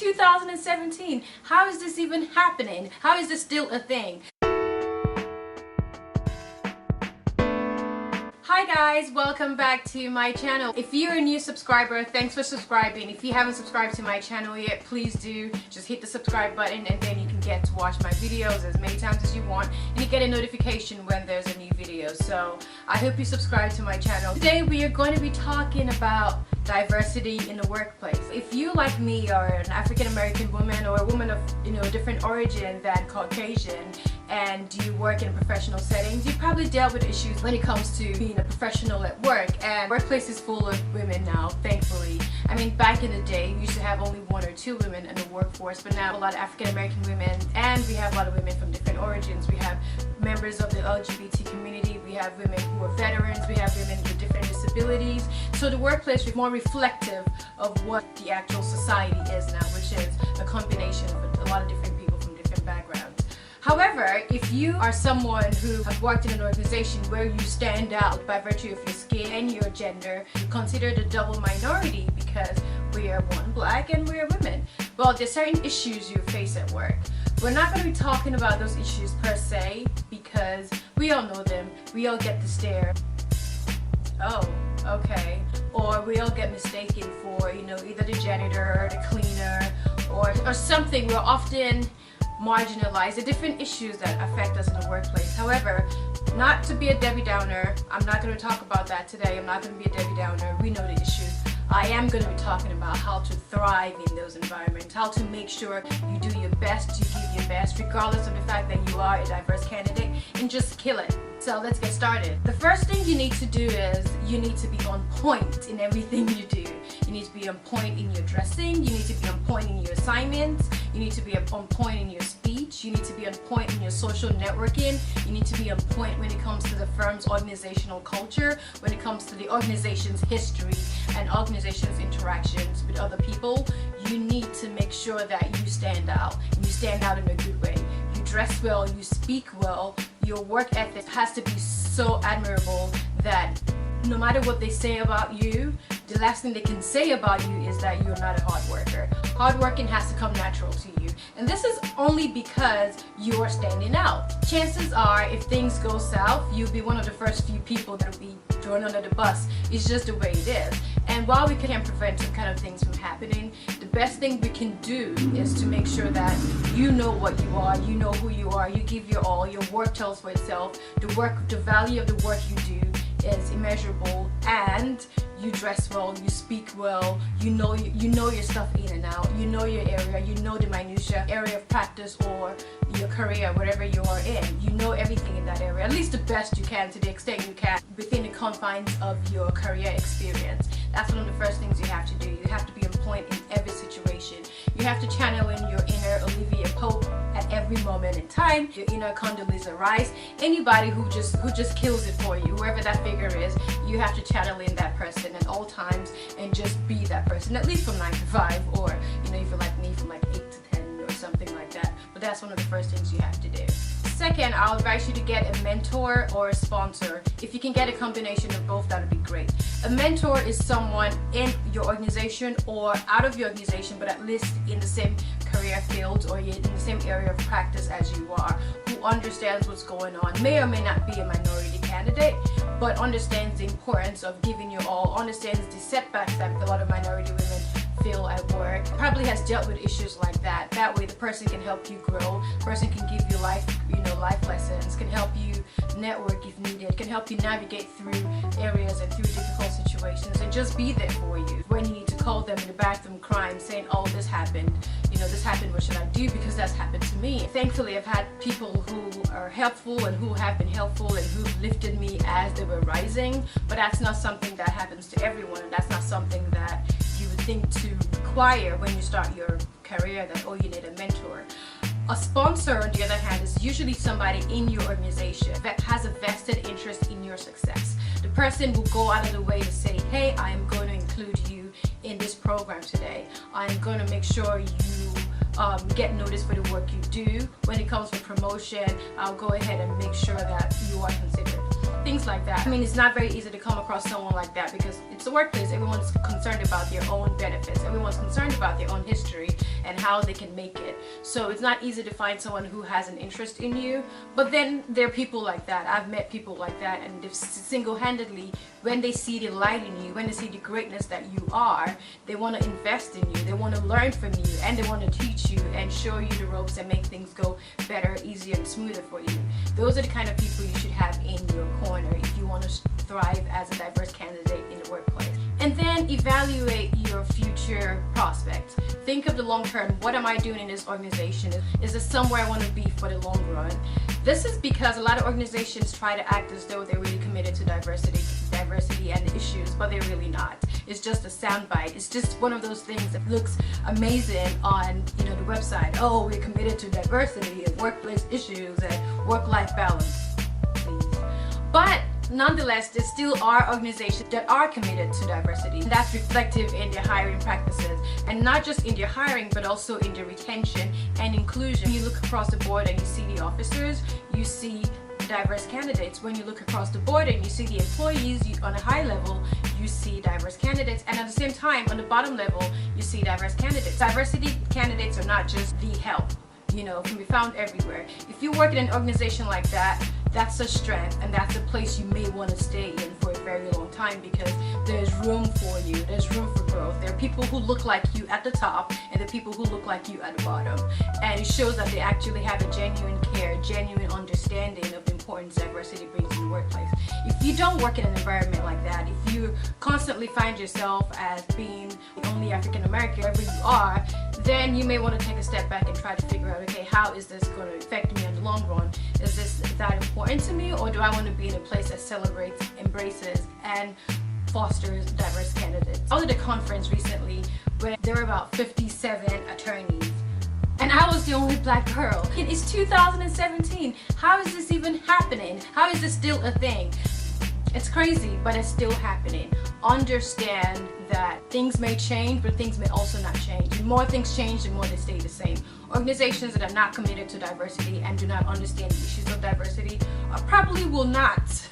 2017. How is this even happening? How is this still a thing? Hi guys, welcome back to my channel. If you're a new subscriber, thanks for subscribing. If you haven't subscribed to my channel yet, please do. Just hit the subscribe button and then you can get to watch my videos as many times as you want, and you get a notification when there's a new video. So I hope you subscribe to my channel. Today we are going to be talking about diversity in the workplace. If you, like me, are an African American woman or a woman of a different origin than Caucasian, and you work in professional settings, you've probably dealt with issues when it comes to being a professional at work. And workplace is full of women now, thankfully. I mean, back in the day, we used to have only 1 or 2 women in the workforce, but now a lot of African American women, and we have a lot of women from different origins. We have members of the LGBT community, we have women who are veterans, we have women with different disabilities. So the workplace is more reflective of what the actual society is now, which is a combination of a lot of different people from different backgrounds. However, if you are someone who has worked in an organization where you stand out by virtue of your skin and your gender, you're considered a double minority because we are one, black, and we are women. Well, there's certain issues you face at work. We're not going to be talking about those issues per se because we all know them. We all get the stare, oh, okay, or we all get mistaken for, either the janitor or the cleaner or something. We're often marginalized. The different issues that affect us in the workplace. However, not to be a Debbie Downer, I'm not going to talk about that today. I'm not going to be a Debbie Downer. We know the issues. I am going to be talking about how to thrive in those environments, how to make sure you do your best, you give your best, regardless of the fact that you are a diverse candidate, and just kill it. So let's get started. The first thing you need to do is you need to be on point in everything you do. You need to be on point in your dressing, you need to be on point in your assignments, you need to be on point in your speech, you need to be on point in your social networking, you need to be on point when it comes to the firm's organizational culture, when it comes to the organization's history and organization's interactions with other people. You need to make sure that you stand out, and you stand out in a good way. You dress well, you speak well, your work ethic has to be so admirable that no matter what they say about you, the last thing they can say about you is that you're not a hard worker. Hard working has to come natural to you. And this is only because you are standing out. Chances are, if things go south, you'll be one of the first few people that will be thrown under the bus. It's just the way it is. And while we can prevent some kind of things from happening, the best thing we can do is to make sure that you know what you are, you know who you are, you give your all, your work tells for itself, the value of the work you do is immeasurable, and you dress well, you speak well, you know your stuff in and out, you know your area, you know the minutiae area of practice or your career, whatever you are in. You know everything in that area, at least the best you can, to the extent you can, within the confines of your career experience. That's one of the first things you have to do. You have to be on point in every situation. You have to channel in your inner Olivia Pope at every moment in time, your inner Condoleezza Rice, anybody who just kills it for you, whoever that figure is. You have to channel in that person at all times and just be that person, at least from 9 to 5, or if you're like me, from like 8 to 10 or something like that. But that's one of the first things you have to do. Second, I'll advise you to get a mentor or a sponsor. If you can get a combination of both, that would be great. A mentor is someone in your organization or out of your organization, but at least in the same career field or in the same area of practice as you are, who understands what's going on, may or may not be a minority candidate, but understands the importance of giving your all, understands the setbacks that a lot of minority women feel at work, probably has dealt with issues like that. That way the person can help you grow, the person can give you life lessons, can help you network if needed, can help you navigate through areas and through difficult situations, and just be there for you when you need to call them in the bathroom crying, saying, oh, this happened, what should I do, because that's happened to me. Thankfully, I've had people who are helpful and who have been helpful and who've lifted me as they were rising, but that's not something that happens to everyone, and that's not something that you would think to require when you start your career, that, oh, you need a mentor. A sponsor, on the other hand, is usually somebody in your organization that has a vested interest in your success. The person will go out of the way to say, hey, I am going to include you in this program today. I'm going to make sure you get noticed for the work you do. When it comes to promotion, I'll go ahead and make sure that you are considered. Things like that. I mean, it's not very easy to come across someone like that because it's a workplace. Everyone's concerned about their own benefits. Everyone's concerned about their own history. and how they can make it. So it's not easy to find someone who has an interest in you, but then there are people like that. I've met people like that, and they've single-handedly, when they see the light in you, when they see the greatness that you are, they want to invest in you, they want to learn from you, and they want to teach you and show you the ropes and make things go better, easier, and smoother for you. Those are the kind of people you should have in your corner if you want to thrive as a diverse candidate in the workplace. And then evaluate your future prospects. Think of the long term. What am I doing in this organization? Is this somewhere I want to be for the long run? This is because a lot of organizations try to act as though they're really committed to diversity and issues, but they're really not. It's just a soundbite. It's just one of those things that looks amazing on, the website. Oh, we're committed to diversity and workplace issues and work-life balance. Please. But nonetheless, there still are organizations that are committed to diversity. And that's reflective in their hiring practices, and not just in their hiring, but also in their retention and inclusion. When you look across the board and you see the officers, you see diverse candidates. When you look across the board and you see the employees, on a high level, you see diverse candidates, and at the same time, on the bottom level, you see diverse candidates. Diversity candidates are not just the help. Can be found everywhere. If you work in an organization like that, that's a strength, and that's a place you may want to stay in for a very long time, because there's room for you, there's room for growth. There are people who look like you at the top, and there are people who look like you at the bottom, and it shows that they actually have a genuine care, genuine understanding of the importance diversity brings in the workplace. If you don't work in an environment like that, if you constantly find yourself as being the only African American wherever you are, then you may want to take a step back and try to figure out, okay, how is this going to affect me in the long run? Is this that important to me, or do I want to be in a place that celebrates, embraces, and fosters diverse candidates? I was at a conference recently where there were about 57 attorneys, and I was the only black girl. It's 2017. How is this even happening? How is this still a thing? It's crazy, but it's still happening. Understand that things may change, but things may also not change. The more things change, the more they stay the same. Organizations that are not committed to diversity and do not understand the issues of diversity probably will not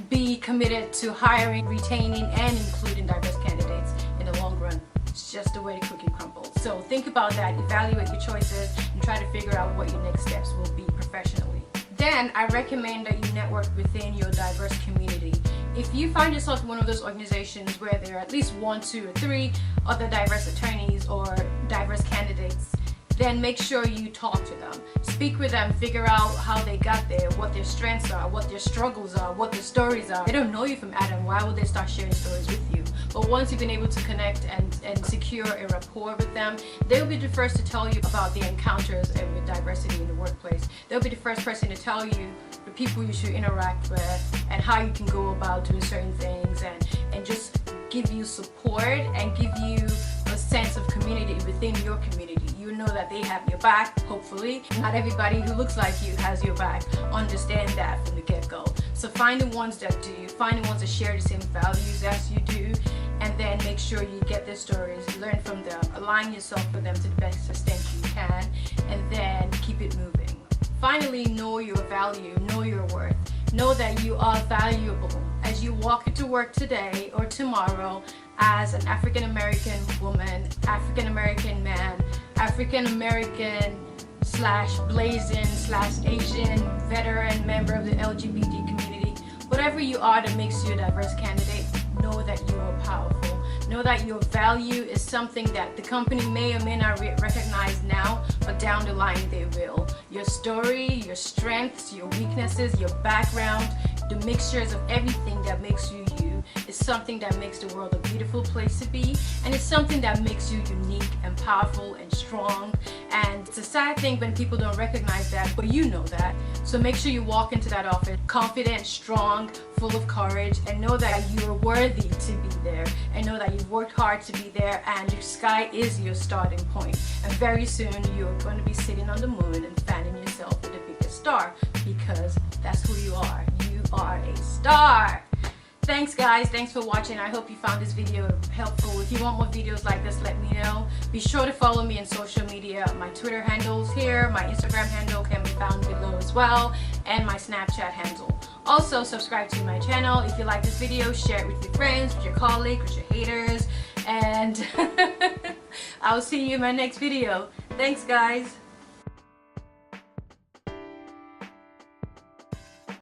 be committed to hiring, retaining, and including diverse candidates in the long run. It's just the way the cookie crumbles. So think about that, evaluate your choices, and try to figure out what your next steps will be professionally. Then I recommend that you network within your diverse community. If you find yourself in one of those organizations where there are at least 1, 2, or 3 other diverse attorneys or diverse candidates, then make sure you talk to them. Speak with them, figure out how they got there, what their strengths are, what their struggles are, what their stories are. They don't know you from Adam. Why would they start sharing stories with you? But once you've been able to connect and secure a rapport with them, they'll be the first to tell you about their encounters with diversity in the workplace. They'll be the first person to tell you the people you should interact with and how you can go about doing certain things, and just give you support and give you a sense of community within your community. You know that they have your back, hopefully. Not everybody who looks like you has your back. Understand that from the get-go. So find the ones that do, find the ones that share the same values as you do, and then make sure you get their stories, learn from them, align yourself with them to the best extent you can, and then keep it moving. Finally, know your value, know your worth. Know that you are valuable as you walk into work today or tomorrow as an African American woman, African American man, African American / blazing / Asian veteran member of the LGBT community. Whatever you are that makes you a diverse candidate, know that you are powerful. Know that your value is something that the company may or may not recognize now, but down the line they will. Your story, your strengths, your weaknesses, your background, the mixtures of everything that makes you you is something that makes the world a beautiful place to be, and it's something that makes you unique and powerful and strong. And it's a sad thing when people don't recognize that, but you know that. So make sure you walk into that office confident, strong, full of courage, and know that you are worthy to be there, and know that you've worked hard to be there, and your sky is your starting point. And very soon you're going to be sitting on the moon and fanning yourself with the biggest star, because that's who you are. You are a star. Thanks guys, thanks for watching. I hope you found this video helpful. If you want more videos like this, let me know. Be sure to follow me on social media. My Twitter handle's here, my Instagram handle can be found below as well, and my Snapchat handle. Also, subscribe to my channel. If you like this video, share it with your friends, with your colleagues, with your haters, and I'll see you in my next video. Thanks guys.